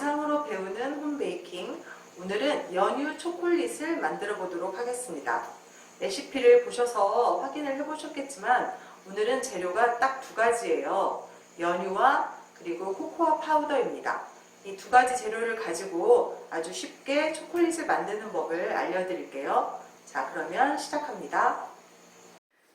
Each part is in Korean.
영상으로 배우는 홈베이킹. 오늘은 연유 초콜릿을 만들어 보도록 하겠습니다. 레시피를 보셔서 확인을 해 보셨겠지만 오늘은 재료가 딱 두 가지예요. 연유와 그리고 코코아 파우더입니다. 이 두 가지 재료를 가지고 아주 쉽게 초콜릿을 만드는 법을 알려드릴게요. 자, 그러면 시작합니다.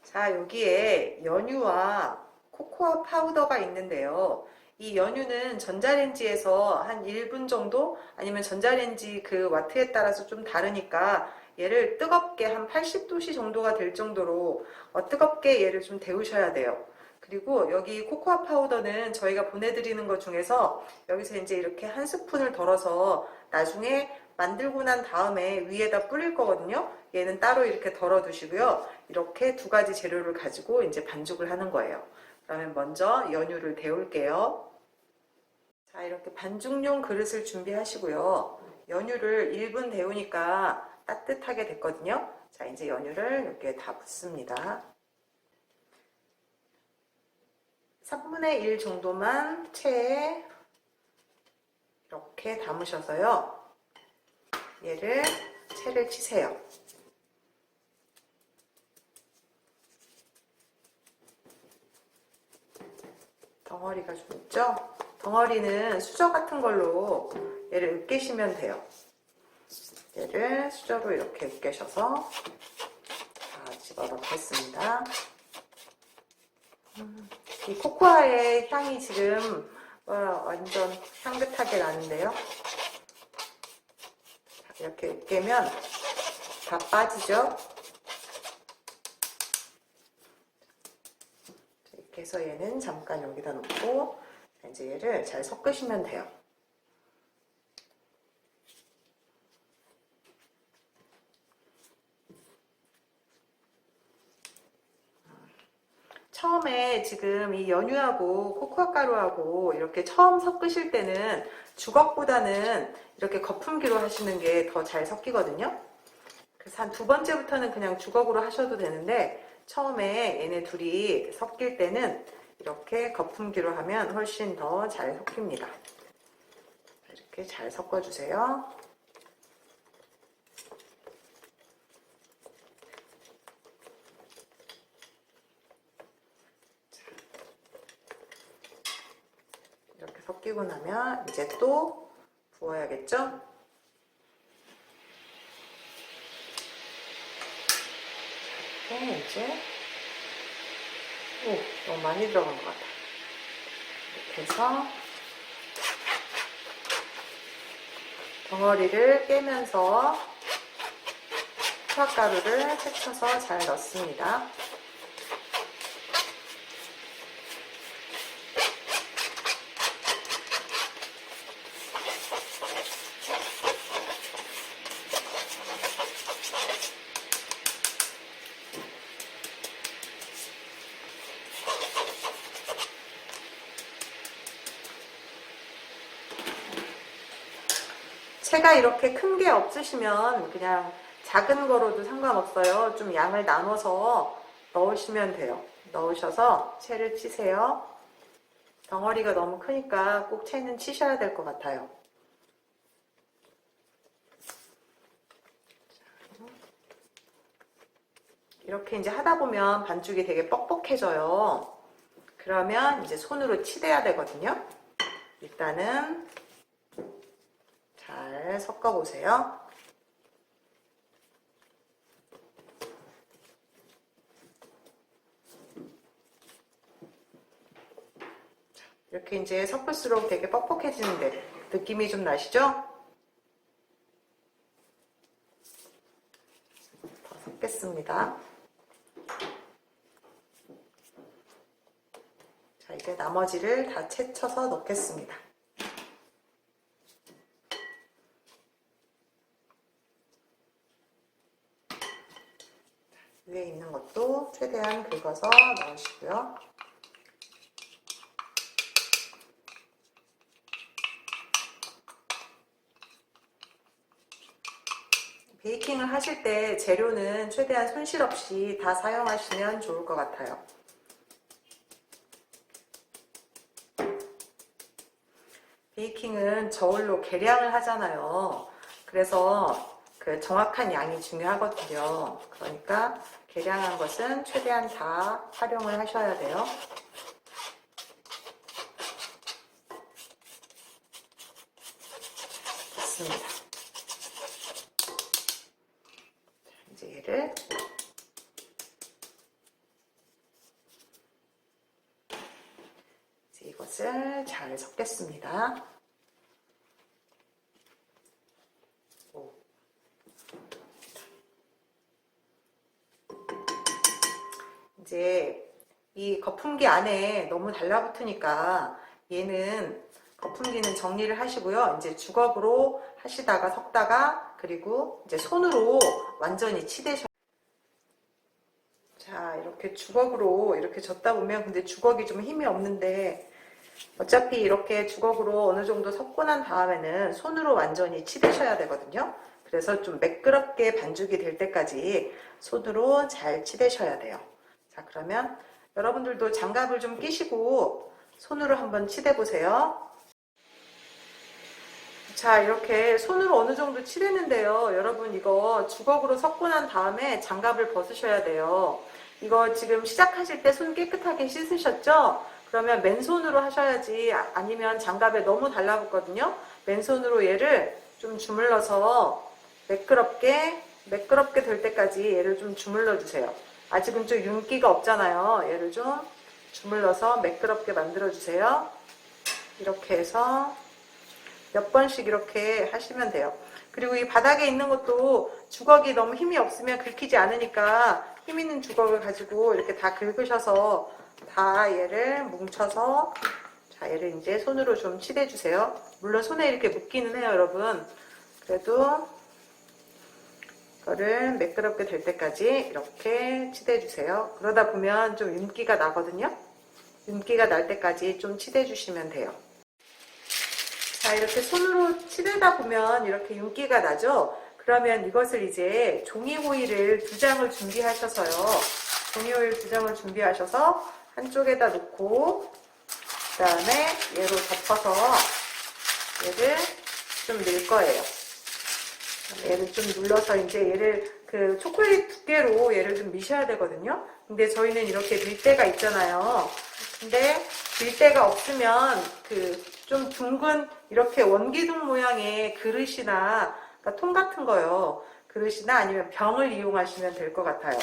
자, 여기에 연유와 코코아 파우더가 있는데요. 이 연유는 전자레인지에서 한 1분 정도, 아니면 전자레인지 그 와트에 따라서 좀 다르니까 얘를 뜨겁게 한 80도씨 정도가 될 정도로 뜨겁게 얘를 좀 데우셔야 돼요. 그리고 여기 코코아 파우더는 저희가 보내드리는 것 중에서 여기서 이제 이렇게 한 스푼을 덜어서 나중에 만들고 난 다음에 위에다 뿌릴 거거든요. 얘는 따로 이렇게 덜어 두시고요. 이렇게 두 가지 재료를 가지고 이제 반죽을 하는 거예요. 그러면 먼저 연유를 데울게요. 자, 이렇게 반죽용 그릇을 준비하시고요. 연유를 1분 데우니까 따뜻하게 됐거든요. 자, 이제 연유를 이렇게 다 붓습니다. 3분의 1 정도만 체에 이렇게 담으셔서요. 얘를 체를 치세요. 덩어리가 좀 있죠? 덩어리는 수저 같은 걸로 얘를 으깨시면 돼요. 얘를 수저로 이렇게 으깨셔서 집어넣겠습니다. 이 코코아의 향이 지금 완전 향긋하게 나는데요. 이렇게 으깨면 다 빠지죠? 이렇게 해서 얘는 잠깐 여기다 놓고 이제 얘를 잘 섞으시면 돼요. 처음에 지금 이 연유하고 코코아 가루하고 이렇게 처음 섞으실 때는 주걱보다는 이렇게 거품기로 하시는 게 더 잘 섞이거든요. 그래서 한 두 번째부터는 그냥 주걱으로 하셔도 되는데 처음에 얘네 둘이 섞일 때는 이렇게 거품기로 하면 훨씬 더 잘 섞입니다. 이렇게 잘 섞어주세요. 이렇게 섞이고 나면 이제 또 부어야겠죠? 이렇게 이제 너무 많이 들어간 것 같아요. 이렇게 해서 덩어리를 깨면서 수확가루를 채쳐서 잘 넣습니다. 체가 이렇게 큰 게 없으시면 그냥 작은 거로도 상관없어요. 좀 양을 나눠서 넣으시면 돼요. 넣으셔서 체를 치세요. 덩어리가 너무 크니까 꼭 체는 치셔야 될 것 같아요. 이렇게 이제 하다 보면 반죽이 되게 뻑뻑해져요. 그러면 이제 손으로 치대야 되거든요. 일단은 잘 섞어 보세요. 이렇게 이제 섞을수록 되게 뻑뻑해지는데 느낌이 좀 나시죠? 더 섞겠습니다. 자, 이제 나머지를 다 채쳐서 넣겠습니다. 위에 있는 것도 최대한 긁어서 넣으시고요. 베이킹을 하실 때 재료는 최대한 손실 없이 다 사용하시면 좋을 것 같아요. 베이킹은 저울로 계량을 하잖아요. 그래서 그 정확한 양이 중요하거든요. 그러니까 계량한 것은 최대한 다 활용을 하셔야 돼요. 됐습니다. 이제 얘를 이것을 잘 섞겠습니다. 이제 이 거품기 안에 너무 달라붙으니까 얘는 거품기는 정리를 하시고요. 이제 주걱으로 하시다가 섞다가 그리고 이제 손으로 완전히 치대셔. 자, 이렇게 주걱으로 이렇게 젓다 보면 근데 주걱이 좀 힘이 없는데 어차피 이렇게 주걱으로 어느 정도 섞고 난 다음에는 손으로 완전히 치대셔야 되거든요. 그래서 좀 매끄럽게 반죽이 될 때까지 손으로 잘 치대셔야 돼요. 자, 그러면 여러분들도 장갑을 좀 끼시고 손으로 한번 치대 보세요. 자, 이렇게 손으로 어느 정도 치대는데요. 여러분 이거 주걱으로 섞고 난 다음에 장갑을 벗으셔야 돼요. 이거 지금 시작하실 때 손 깨끗하게 씻으셨죠? 그러면 맨손으로 하셔야지 아니면 장갑에 너무 달라붙거든요. 맨손으로 얘를 좀 주물러서 매끄럽게 될 때까지 얘를 좀 주물러 주세요. 아직은 좀 윤기가 없잖아요. 얘를 좀 주물러서 매끄럽게 만들어 주세요. 이렇게 해서 몇 번씩 이렇게 하시면 돼요. 그리고 이 바닥에 있는 것도 주걱이 너무 힘이 없으면 긁히지 않으니까 힘 있는 주걱을 가지고 이렇게 다 긁으셔서 다 얘를 뭉쳐서 자, 얘를 이제 손으로 좀 치대 주세요. 물론 손에 이렇게 묻기는 해요, 여러분. 그래도 이거를 매끄럽게 될 때까지 이렇게 치대 주세요. 그러다 보면 좀 윤기가 나거든요. 윤기가 날 때까지 좀 치대 주시면 돼요. 자, 이렇게 손으로 치대다 보면 이렇게 윤기가 나죠? 그러면 이것을 이제 종이 호일을 2장을 준비하셔서요. 종이 호일 2장을 준비하셔서 한쪽에다 놓고 그 다음에 얘로 덮어서 얘를 좀 넣을 거예요. 얘를 좀 눌러서 이제 얘를 그 초콜릿 두께로 얘를 좀 미셔야 되거든요. 근데 저희는 이렇게 밀대가 있잖아요. 근데 밀대가 없으면 그 좀 둥근 이렇게 원기둥 모양의 그릇이나 그러니까 통 같은 거요. 그릇이나 아니면 병을 이용하시면 될 것 같아요.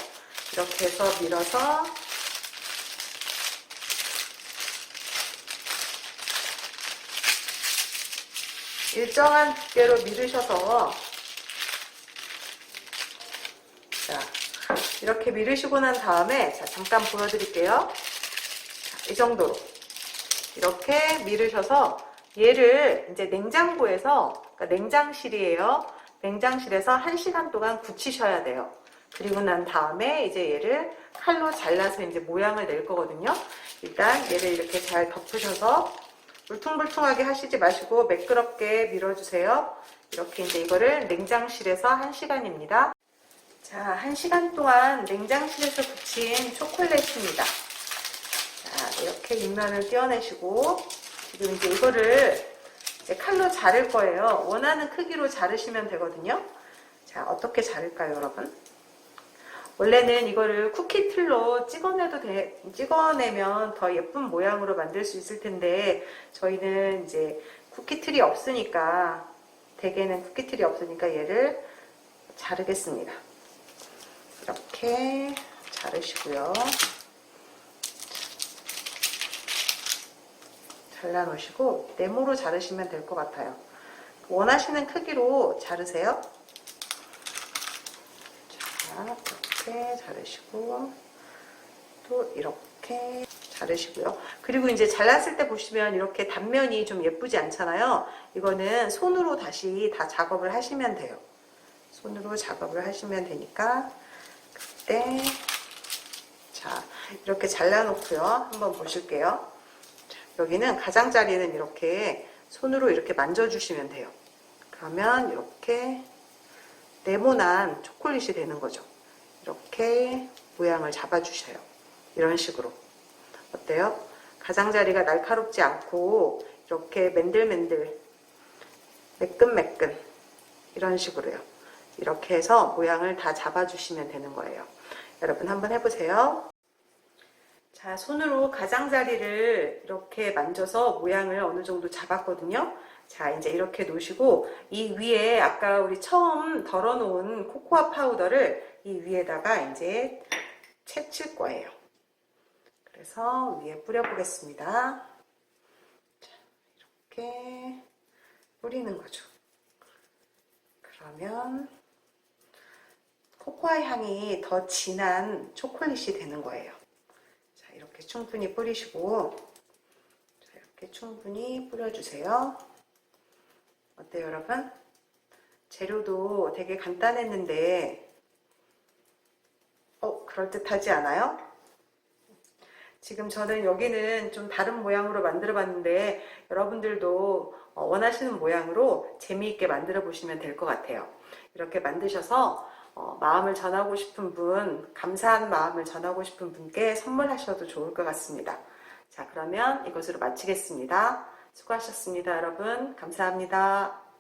이렇게 해서 밀어서 일정한 두께로 밀으셔서 자, 이렇게 밀으시고 난 다음에 자, 잠깐 보여드릴게요. 자, 이 정도로 이렇게 밀으셔서 얘를 이제 냉장고에서 그러니까 냉장실이에요. 냉장실에서 1시간 동안 굳히셔야 돼요. 그리고 난 다음에 이제 얘를 칼로 잘라서 이제 모양을 낼 거거든요. 일단 얘를 이렇게 잘 덮으셔서 울퉁불퉁하게 하시지 마시고 매끄럽게 밀어주세요. 이렇게 이제 이거를 냉장실에서 1시간입니다. 자, 1시간 동안 냉장실에서 굳힌 초콜릿입니다. 자, 이렇게 윗면을 떼어내시고 지금 이제 이거를 이제 칼로 자를 거예요. 원하는 크기로 자르시면 되거든요. 자, 어떻게 자를까요, 여러분? 원래는 이거를 쿠키 틀로 찍어내면 더 예쁜 모양으로 만들 수 있을 텐데 저희는 이제 쿠키 틀이 없으니까 대개는 쿠키 틀이 없으니까 얘를 자르겠습니다. 이렇게 자르시고요. 잘라 놓으시고 네모로 자르시면 될 것 같아요. 원하시는 크기로 자르세요. 자, 이렇게 자르시고 또 이렇게 자르시고요. 그리고 이제 잘랐을 때 보시면 이렇게 단면이 좀 예쁘지 않잖아요. 이거는 손으로 다시 다 작업을 하시면 돼요. 손으로 작업을 하시면 되니까 그때 자, 이렇게 잘라 놓고요. 한번 보실게요. 여기는 가장자리는 이렇게 손으로 이렇게 만져주시면 돼요. 그러면 이렇게 네모난 초콜릿이 되는 거죠. 이렇게 모양을 잡아주셔요. 이런 식으로. 어때요? 가장자리가 날카롭지 않고 이렇게 맨들맨들, 매끈매끈 이런 식으로요. 이렇게 해서 모양을 다 잡아주시면 되는 거예요. 여러분 한번 해보세요. 자, 손으로 가장자리를 이렇게 만져서 모양을 어느 정도 잡았거든요. 자, 이제 이렇게 놓으시고 이 위에 아까 우리 처음 덜어놓은 코코아 파우더를 이 위에다가 이제 채칠 거예요. 그래서 위에 뿌려보겠습니다. 자, 이렇게 뿌리는 거죠. 그러면 코코아 향이 더 진한 초콜릿이 되는 거예요. 자, 이렇게 충분히 뿌리시고, 자, 이렇게 충분히 뿌려주세요. 어때요, 여러분? 재료도 되게 간단했는데, 그럴듯하지 않아요? 지금 저는 여기는 좀 다른 모양으로 만들어 봤는데 여러분들도 원하시는 모양으로 재미있게 만들어 보시면 될 것 같아요. 이렇게 만드셔서 마음을 전하고 싶은 분, 감사한 마음을 전하고 싶은 분께 선물하셔도 좋을 것 같습니다. 자, 그러면 이것으로 마치겠습니다. 수고하셨습니다, 여러분. 감사합니다.